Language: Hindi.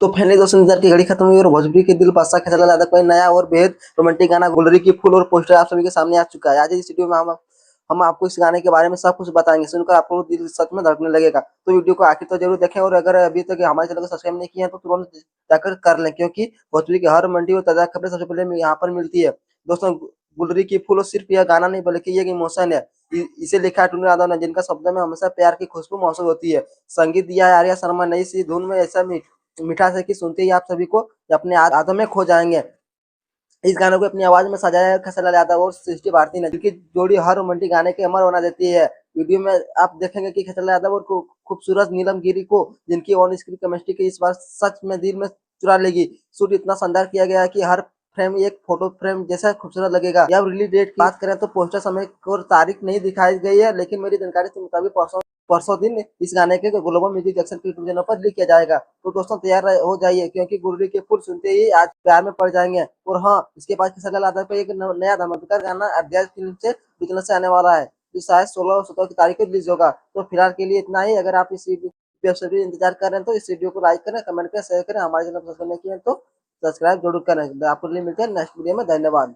तो फाइनली दोस्तों इंतजार की घड़ी खत्म हुई और भोजपुरी के दिल बादशाह खेसारी लाल यादव का नया और बेहद रोमांटिक गाना गुलरी की फूल और पोस्टर आप सभी के सामने आ चुका है। आज इस वीडियो में हम आपको इस गाने के बारे में सब कुछ बताएंगे, सुनकर आपको दिल सच में धड़कने लगेगा। तो वीडियो को आखिर तक जरूर देखें और अगर अभी तक हमारे चैनल को सब्सक्राइब नहीं किया है तो तुरंत जाकर कर लें, क्योंकि भोजपुरी की हर मंडी और ताजा खबरें सबसे पहले यहाँ पर मिलती है। दोस्तों गुलरी की फूल सिर्फ यह गाना नहीं बल्कि ये इमोशन है। इसे लिखा है टुन्नू यादव ने, जिनका शब्दों में हमेशा प्यार की खुशबू महसूस होती है। संगीत दिया है आर्या शर्मा, नई सी धुन में ऐसा मिठास है कि सुनते ही आप सभी को अपने यादों में खो जाएंगे। इस गाने को अपनी आवाज में सजाया है खेसारी लाल यादव और सृष्टि भारती ने, जिनकी जोड़ी हर रोमांटिक गाने के अमर बना देती है। वीडियो में आप देखेंगे कि खेसारी लाल यादव और खूबसूरत नीलम गिरी को, जिनकी ऑन स्क्रीन केमिस्ट्री की इस बार सच में दिल में चुरा लेगी। शूट इतना शानदार किया गया है कि हर फ्रेम एक फोटो फ्रेम जैसा खूबसूरत लगेगा। या रिलीज डेट की बात करें तो पोस्टर समय और तारीख नहीं दिखाई गई है, लेकिन मेरी जानकारी के मुताबिक परसों दिन इस गाने के ग्लोबल म्यूजिक एक्शन के यूट्यूब चैनल पर लिख किया जाएगा। तो दोस्तों तैयार हो जाइए, क्योंकि गुर्री के फूल सुनते ही आज प्यार में पड़ जाएंगे। और हाँ, इसके बाद खेसारी लाल यादव पे एक नया धमाकेदार गाना अध्याय फिल्म से चैनल से आने वाला है, जो शायद 16 और 17 की तारीख को रिलीज होगा। तो फिलहाल के लिए इतना ही। अगर आप इस वीडियो इंतजार कर रहे हैं तो इस वीडियो को लाइक करें, कमेंट करें, शेयर करें। हमारे चैनल को सब्सक्राइब नहीं किया तो सब्सक्राइब जरूर करें। आपको मिलते हैं नेक्स्ट वीडियो में। धन्यवाद।